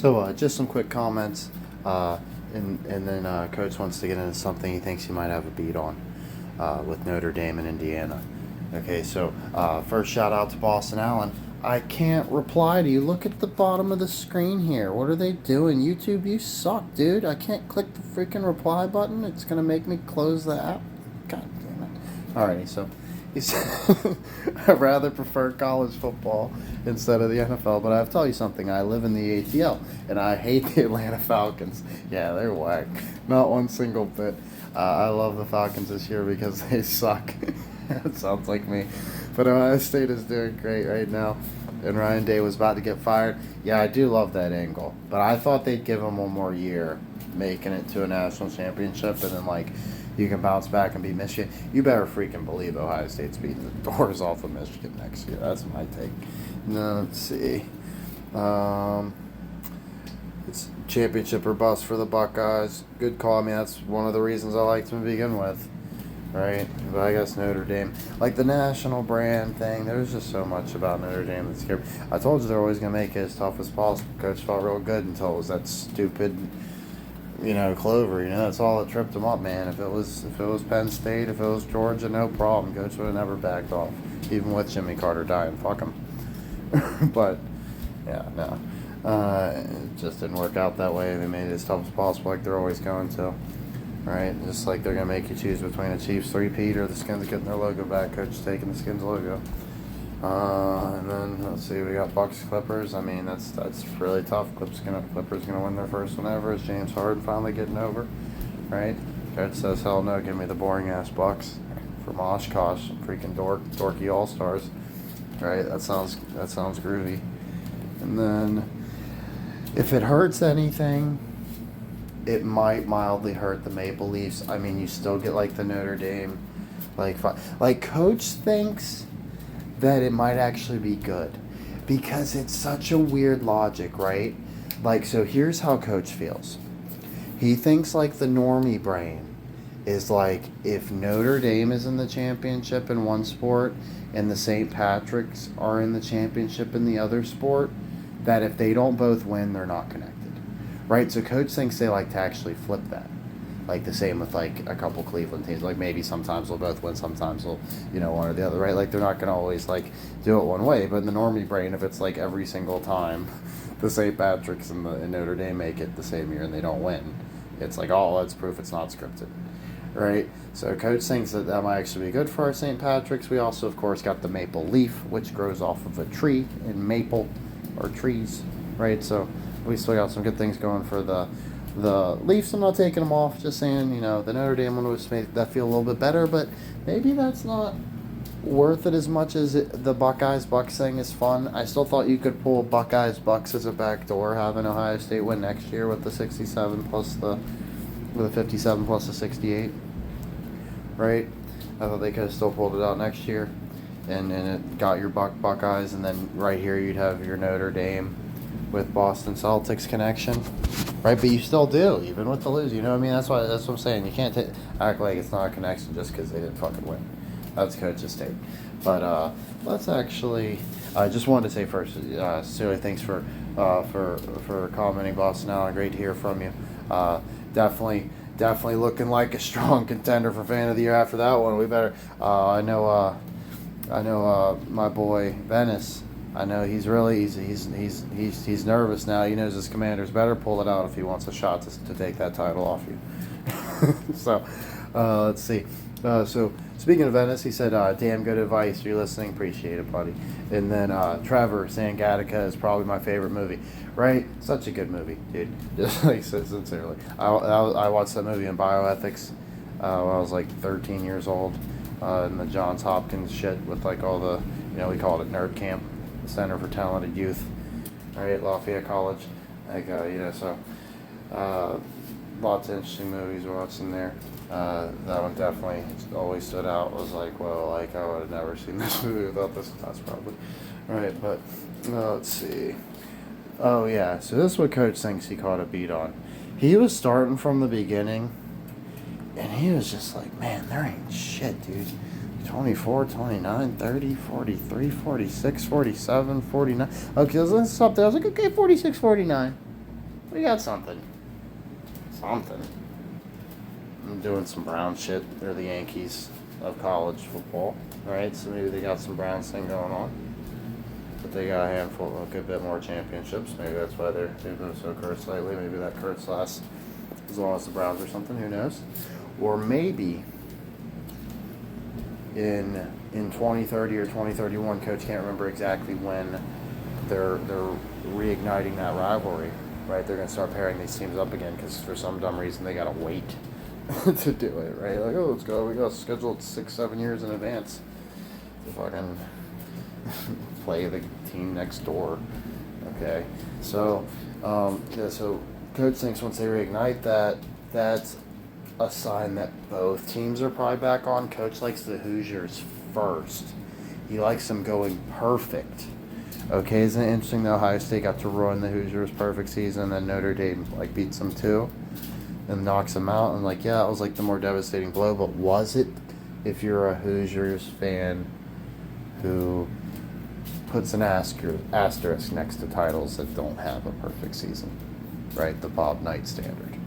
So just some quick comments, and then Coach wants to get into something he thinks he might have a beat on with Notre Dame and Indiana. Okay, so first shout out to Boston Allen. I can't reply to you. Look at the bottom of the screen here. What are they doing? YouTube, you suck, dude. I can't click the freaking reply button. It's going to make me close the app. God damn it. Alrighty, so he said, I rather prefer college football instead of the NFL, but I have to tell you something. I live in the ATL, and I hate the Atlanta Falcons. Yeah, they're whack. Not one single bit. I love the Falcons this year because they suck. It sounds like me. But Ohio State is doing great right now, and Ryan Day was about to get fired. Yeah, I do love that angle, but I thought they'd give him one more year, making it to a national championship, and then, like, you can bounce back and beat Michigan. You better freaking believe Ohio State's beating the doors off of Michigan next year. That's my take. Now, let's see. It's championship or bust for the Buckeyes. Good call. I mean, that's one of the reasons I liked them to begin with. Right? But I guess Notre Dame. Like the national brand thing, there's just so much about Notre Dame that's scary. I told you they're always going to make it as tough as possible. Coach felt real good until it was that stupid, Clover. That's all that tripped them up, man. If it was Penn State, if it was Georgia, no problem. Coach would have never backed off, even with Jimmy Carter dying. Fuck him. But, yeah, no. It just didn't work out that way. They made it as tough as possible, like they're always going to. Right? Just like they're going to make you choose between a Chiefs 3-peat or the Skins getting their logo back. Coach taking the Skins logo. And then, let's see, we got Bucks Clippers. I mean, that's really tough. Clippers gonna win their first one ever. Is James Harden finally getting over? Right? Coach says, hell no, give me the boring-ass Bucks from Oshkosh. Freaking dorky all-stars. Right? That sounds groovy. And then, if it hurts anything, it might mildly hurt the Maple Leafs. I mean, you still get like the Notre Dame, like Coach thinks that it might actually be good because it's such a weird logic, right? Like, so here's how Coach feels. He thinks like the normie brain is like if Notre Dame is in the championship in one sport and the St. Patrick's are in the championship in the other sport, that if they don't both win, they're not connected. Right, so Coach thinks they like to actually flip that. Like the same with like a couple Cleveland teams. Like maybe sometimes they'll both win, sometimes they'll, one or the other, right? Like they're not going to always like do it one way. But in the normie brain, if it's like every single time the St. Patrick's and Notre Dame make it the same year and they don't win, it's like, oh, that's proof it's not scripted. Right? So Coach thinks that might actually be good for our St. Patrick's. We also, of course, got the maple leaf, which grows off of a tree in maple or trees, right? So we still got some good things going for the Leafs. I'm not taking them off. Just saying, the Notre Dame one was made that feel a little bit better, but maybe that's not worth it as much as the Buckeyes-Bucks thing is fun. I still thought you could pull Buckeyes-Bucks as a backdoor, having Ohio State win next year with the 67 plus the 57 plus the 68, right? I thought they could have still pulled it out next year, and it got your Buckeyes, and then right here you'd have your Notre Dame with Boston Celtics connection, right? But you still do, even with the lose. You know what I mean? That's what I'm saying. You can't act like it's not a connection just because they didn't fucking win. That's Coach's take. But let's actually. I just wanted to say first, Celia, thanks for commenting, Boston Allen. Great to hear from you. Definitely looking like a strong contender for Fan of the Year after that one. We better. I know my boy Venice. I know he's nervous now. He knows his Commanders better pull it out if he wants a shot to take that title off you. So, let's see. So speaking of Venice, he said, "Damn good advice. You're listening. Appreciate it, buddy." And then Trevor saying Gattaca is probably my favorite movie. Right? Such a good movie, dude. Just like sincerely, I watched that movie in bioethics when I was like 13 years old, in the Johns Hopkins shit with like all the we called it nerd camp. Center for Talented Youth, right at Lafayette College. Like, so lots of interesting movies we're watching there. That one definitely always stood out. Was like, well, like I would have never seen this movie without this class, probably. Right, but let's see. Oh yeah, so this is what Coach thinks he caught a beat on. He was starting from the beginning, and he was just like, man, there ain't shit, dude. 24, 29, 30, 43, 46, 47, 49. Okay, let's stop there. I was like, okay, 46, 49. We got something. Something. I'm doing some Brown shit. They're the Yankees of college football, right? So maybe they got some Browns thing going on. But they got a handful, a good bit more championships. Maybe that's why they've been so cursed lately. Maybe that curse lasts as long as the Browns or something. Who knows? Or maybe in 2030 or 2031, coach can't remember exactly when they're reigniting that rivalry. Right? They're gonna start pairing these teams up again because for some dumb reason they gotta wait to do it. Right? Like, oh, let's go. We got scheduled 6-7 years in advance to fucking play the team next door. Okay, so so coach thinks once they reignite that, that's a sign that both teams are probably back on. Coach likes the Hoosiers first. He likes them going perfect. Okay, isn't it interesting that Ohio State got to ruin the Hoosiers' perfect season, and then Notre Dame beats them too, and knocks them out? And yeah, it was the more devastating blow. But was it? If you're a Hoosiers fan who puts an asterisk next to titles that don't have a perfect season, right? The Bob Knight standard,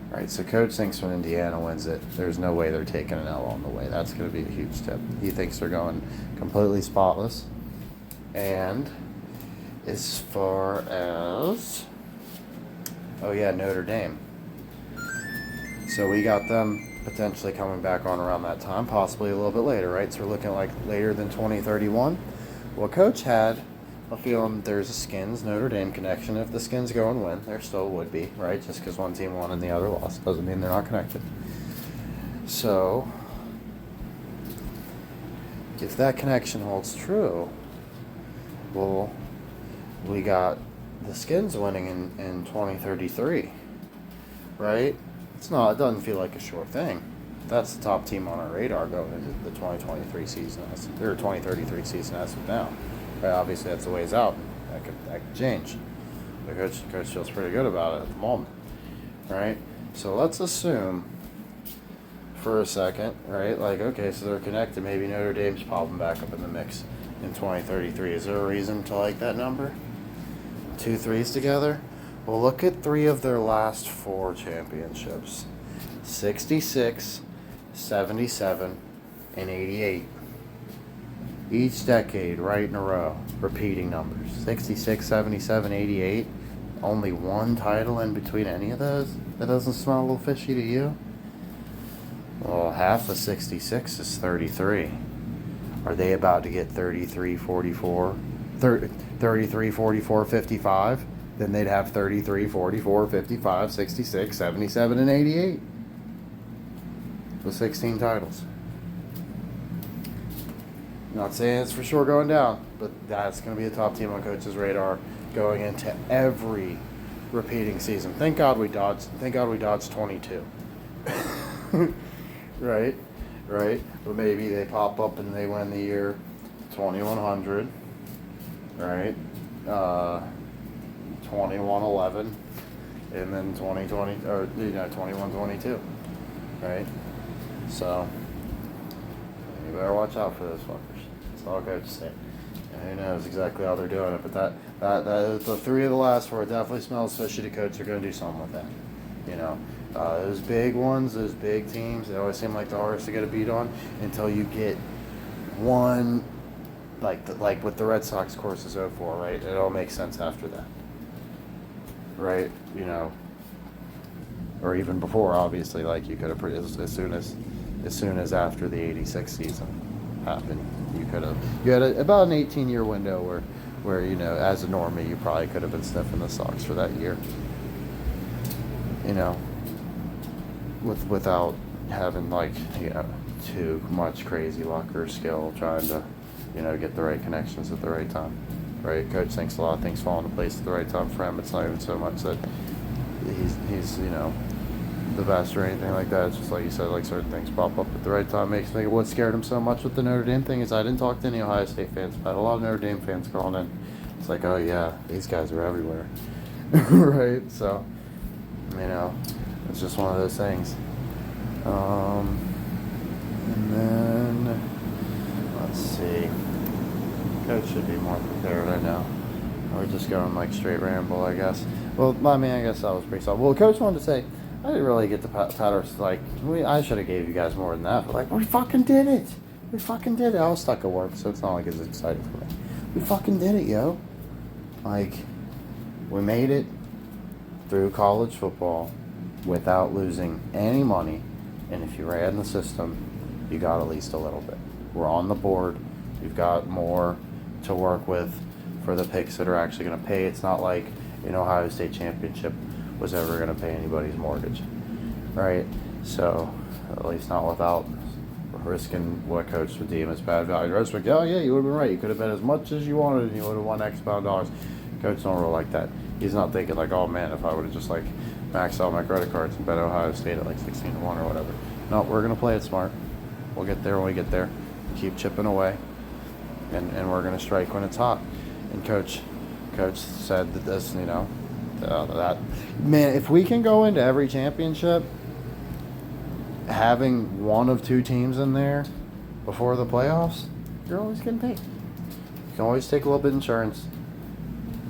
right? So coach thinks when Indiana wins it, there's no way they're taking an L on the way. That's going to be a huge tip. He thinks they're going completely spotless. And as far as, Notre Dame. So we got them potentially coming back on around that time, possibly a little bit later, right? So we're looking later than 2031. Well, coach had a feeling there's a Skins Notre Dame connection. If the Skins go and win, there still would be, right? Just because one team won and the other lost doesn't mean they're not connected. So if that connection holds true, well, we got the Skins winning in 2033, right? It doesn't feel like a sure thing. That's the top team on our radar going into the 2023 season, or 2033 season as of now. Right? Obviously, that's a ways out. That could change. The coach feels pretty good about it at the moment, right? So let's assume for a second, right? Okay, so they're connected. Maybe Notre Dame's popping back up in the mix in 2033. Is there a reason to like that number? 2 3s together? Well, look at 3 of their last 4 championships. 66, 77, and 88. Each decade, right in a row, repeating numbers. 66, 77, 88. Only one title in between any of those? That doesn't smell a little fishy to you? Well, half of 66 is 33. Are they about to get 33, 44, 55? Then they'd have 33, 44, 55, 66, 77, and 88. With 16 titles. Not saying it's for sure going down, but that's going to be a top team on coach's radar going into every repeating season. Thank God we dodged 22. Right? But maybe they pop up and they win the year 2100, right? 2111, and then 2020 or 2122, right? So you better watch out for those fuckers. That's all coach say. And who knows exactly how they're doing it, but that the 3 of the last 4 definitely smells fishy to coach. They're going to do something with that, Those big ones, those big teams, they always seem like the hardest to get a beat on until you get one, like with the Red Sox course is 04, right? It all makes sense after that, right? Or even before, obviously, you could have as soon as after the 86 season happened, you had about an 18-year window where as a normie you probably could have been sniffing the Sox for that year. Without having too much crazy luck or skill trying to, get the right connections at the right time. Right? Coach thinks a lot of things fall into place at the right time for him. It's not even so much that he's the best or anything like that. It's just like you said, certain things pop up at the right time. Makes me think what scared him so much with the Notre Dame thing is I didn't talk to any Ohio State fans, but I had a lot of Notre Dame fans calling in. It's like, oh yeah, these guys are everywhere. Right? So, it's just one of those things. And then, let's see. Coach should be more prepared, I know. We're just going straight ramble, I guess. Well, I mean, I guess that was pretty solid. Well, coach wanted to say, I didn't really get the pat ourselves. Like, I should have gave you guys more than that. But like, we fucking did it. We fucking did it. I was stuck at work, so it's not like it's exciting for me. We fucking did it, yo. Like, we made it through college football without losing any money. And if you ran the system, you got at least a little bit. We're on the board. We've got more to work with for the picks that are actually going to pay. It's not like an Ohio State championship was ever going to pay anybody's mortgage, right? So, at least not without risking what coach would deem as bad value. Coach like, oh yeah, you would have been right. You could have bet as much as you wanted and you would have won X amount of dollars. Coach don't roll like that. He's not thinking like, oh man, if I would have just like maxed out my credit cards and bet Ohio State at like 16-1 or whatever. No, we're going to play it smart. We'll get there when we get there. Keep chipping away. And we're going to strike when it's hot. And coach said that this, that man, if we can go into every championship having one of two teams in there before the playoffs, you're always getting paid. You can always take a little bit of insurance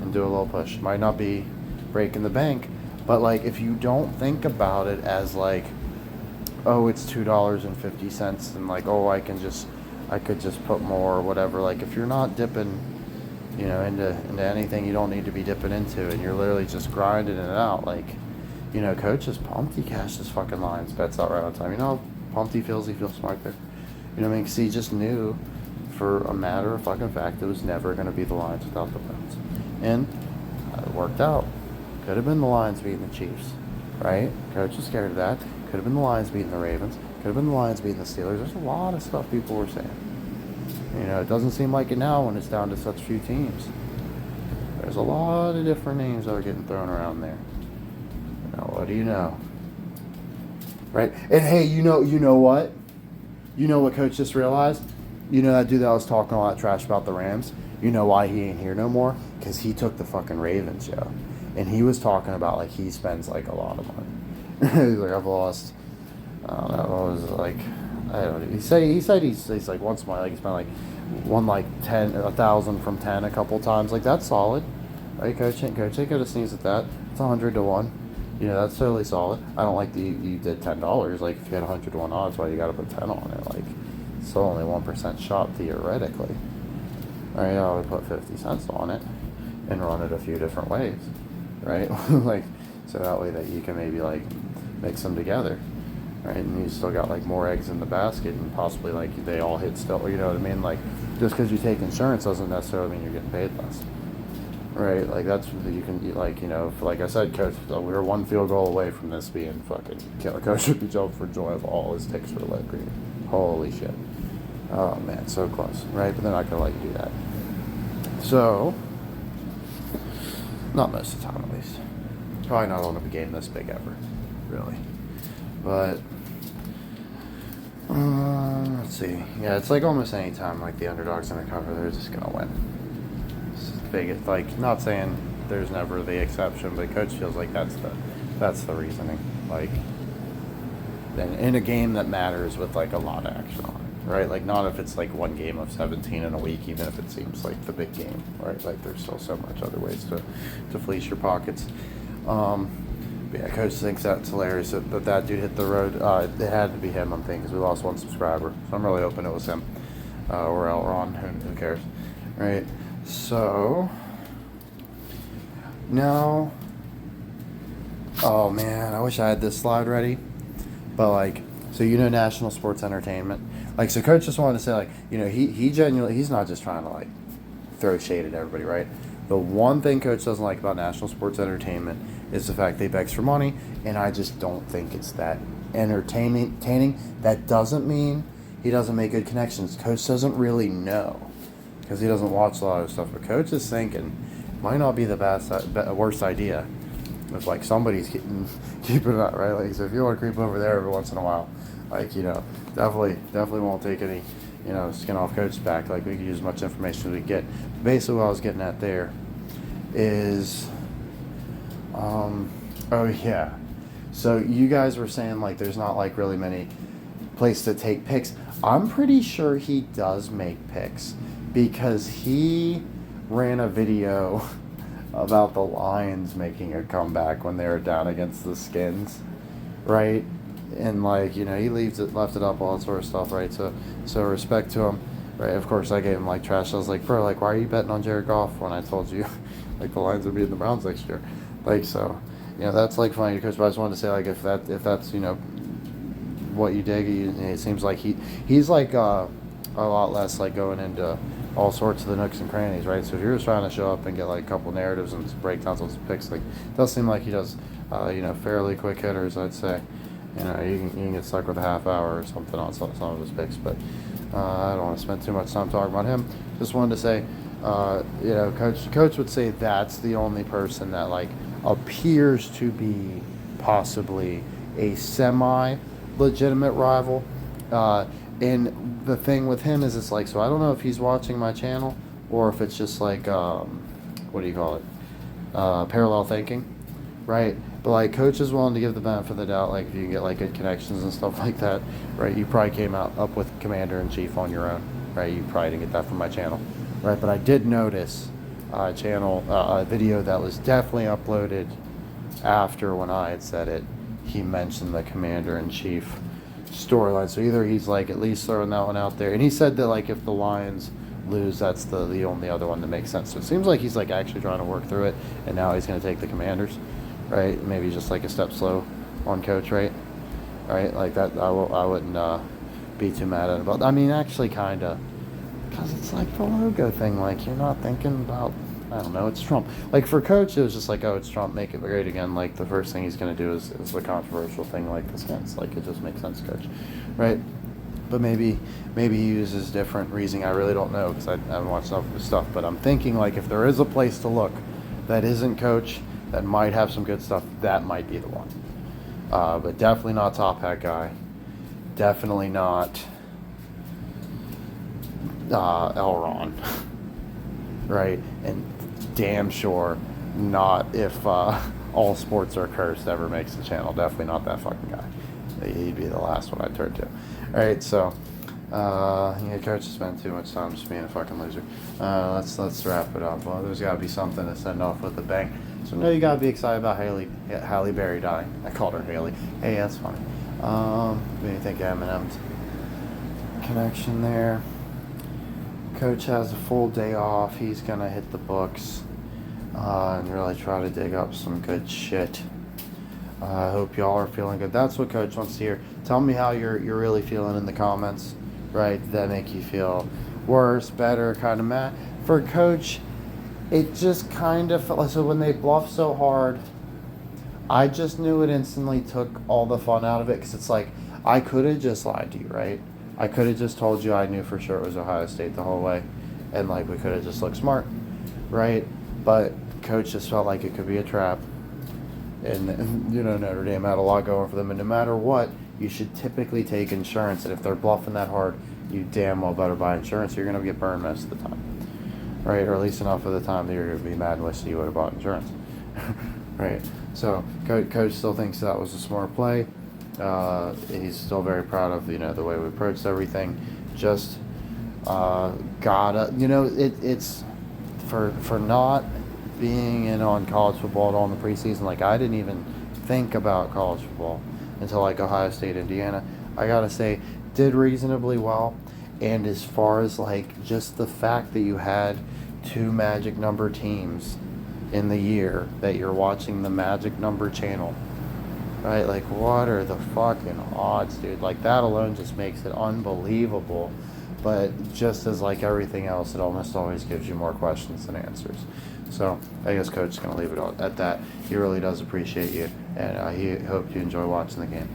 and do a little push. Might not be breaking the bank, but like if you don't think about it as like, oh, it's $2.50 and like, oh, I could just put more or whatever. Like if you're not dipping, into anything you don't need to be dipping into, and you're literally just grinding it out, like, coach is pumped he cashed his fucking Lions bets out right on time. You know how pumped he feels smart there. You know what I mean? Because he just knew for a matter of fucking fact it was never going to be the Lions without the Browns. And it worked out. Could have been the Lions beating the Chiefs, right? Coach was scared of that. Could have been the Lions beating the Ravens. Could have been the Lions beating the Steelers. There's a lot of stuff people were saying. It doesn't seem like it now when it's down to such few teams. There's a lot of different names that are getting thrown around there. What do you know? Right? And hey, you know what? You know what coach just realized? That dude that was talking all that trash about the Rams? You know why he ain't here no more? Because he took the fucking Ravens, yo. And he was talking about like he spends like a lot of money. He's like, I've lost, I don't know, what was it like, I don't know. He said he's like once in a while, like he spent like won like 1,000 from 10 a couple times. Like that's solid, right? Coach ain't gonna sneeze at that. It's 100 to 1. That's totally solid. I don't like that you did $10. Like if you had 100 to 1 odds, why you got to put 10 on it? Like it's still only 1% shot theoretically. Right? I would put 50 cents on it and run it a few different ways, right? Like so that way that you can maybe like mix them together. Right, and you still got like more eggs in the basket, and possibly like they all hit still. You know what I mean? Like just because you take insurance doesn't necessarily mean you're getting paid less. Right? Like that's you can like like I said, coach, we were one field goal away from this being fucking killer. Coach should be jumping for joy if all his ticks were let green. Holy shit! Oh man, so close, right? But they're not gonna let you do that. So, not most of the time at least. Probably not on a game this big ever, really. But let's see. Yeah, it's like almost any time like the underdog's in a cover, they're just gonna win. It's big. It's like not saying there's never the exception, but coach feels like that's the reasoning. Like in a game that matters with like a lot of action on it, right? Like not if it's like one game of 17 in a week, even if it seems like the big game, right? Like there's still so much other ways to fleece your pockets. Yeah, coach thinks that's hilarious that dude hit the road. It had to be him, I'm thinking, because we lost one subscriber. So I'm really hoping it was him or Elron. Who cares, right? So now, oh man, I wish I had this slide ready. But like, so National Sports Entertainment. Like, so coach just wanted to say like, he genuinely, he's not just trying to like throw shade at everybody, right? The one thing coach doesn't like about National Sports Entertainment is the fact they begs for money, and I just don't think it's that entertaining. That doesn't mean he doesn't make good connections. Coach doesn't really know because he doesn't watch a lot of stuff. But coach is thinking it might not be the worst idea if like somebody's keeping it up, right? Like, so if you want to creep over there every once in a while, like definitely won't take any skin off coach's back. Like we could use as much information as we get. Basically, what I was getting at there is, oh yeah. So you guys were saying like there's not like really many places to take picks. I'm pretty sure he does make picks because he ran a video about the Lions making a comeback when they were down against the Skins, right? And like, he left it up, all that sort of stuff, right? So respect to him, right? Of course, I gave him like trash. I was like, bro, like, why are you betting on Jared Goff when I told you, like, the Lions would be in the Browns next year, like, so, that's like funny, because I just wanted to say, like, if that's what you dig, it seems like he's like a lot less like going into all sorts of the nooks and crannies, right? So if you're just trying to show up and get like a couple narratives and breakdowns on some picks, like, it does seem like he does, fairly quick hitters, I'd say. You can get stuck with a half hour or something on some of his picks, but I don't want to spend too much time talking about him. Just wanted to say, Coach would say that's the only person that like appears to be possibly a semi-legitimate rival. And the thing with him is, it's like, so I don't know if he's watching my channel or if it's just like, what do you call it? Parallel thinking, right? But like, Coach is willing to give the benefit of the doubt, like if you can get like good connections and stuff like that, right? You probably came up with Commander-in-Chief on your own, right? You probably didn't get that from my channel, right? But I did notice a video that was definitely uploaded after when I had said it. He mentioned the Commander-in-Chief storyline, so either he's like at least throwing that one out there, and he said that like if the Lions lose, that's the only other one that makes sense. So it seems like he's like actually trying to work through it, and now he's going to take the Commanders, right? Maybe just like a step slow on Coach, right? Like that, I wouldn't be too mad at it. But I mean, actually, kind of, because it's like the logo thing. Like, you're not thinking about, I don't know, it's Trump. Like, for Coach, it was just like, oh, it's Trump, make it great again. Like, the first thing he's going to do is the controversial thing, like the Skins. Like, it just makes sense, Coach, right? But maybe he uses different reasoning. I really don't know, because I haven't watched enough of his stuff. But I'm thinking, like, if there is a place to look that isn't Coach, that might have some good stuff, that might be the one. But definitely not Top Hat Guy. Definitely not Elron. Right? And damn sure not if All Sports Are Cursed ever makes the channel. Definitely not that fucking guy. He'd be the last one I'd turn to. Alright, so Coach has spent too much time just being a fucking loser. Let's wrap it up. Well, there's gotta be something to send off with a bang. So no, you gotta be excited about Halle Berry dying. I called her Haley. Hey, that's funny. What do you think of Eminem's connection there? Coach has a full day off. He's gonna hit the books and really try to dig up some good shit. I hope y'all are feeling good. That's what Coach wants to hear. Tell me how you're really feeling in the comments, right? That make you feel worse, better, kind of mad. For Coach, it just kind of felt like, so when they bluffed so hard, I just knew it instantly took all the fun out of it, because it's like, I could have just lied to you, right? I could have just told you I knew for sure it was Ohio State the whole way, and like we could have just looked smart, right? But Coach just felt like it could be a trap, and Notre Dame had a lot going for them, and no matter what, you should typically take insurance, and if they're bluffing that hard, you damn well better buy insurance, or you're going to get burned most of the time, right? Or at least enough of the time that you're going to be mad and wish you would have bought insurance, right? So Coach still thinks that was a smart play. He's still very proud of the way we approached everything. Just it's for not being in on college football at all in the preseason. Like, I didn't even think about college football until like Ohio State, Indiana. I gotta say, did reasonably well. And as far as like just the fact that you had two magic number teams in the year that you're watching the magic number channel, right? Like, what are the fucking odds, dude? Like, that alone just makes it unbelievable. But just as like everything else, it almost always gives you more questions than answers. So I guess Coach is going to leave it at that. He really does appreciate you, and he hoped you enjoy watching the game.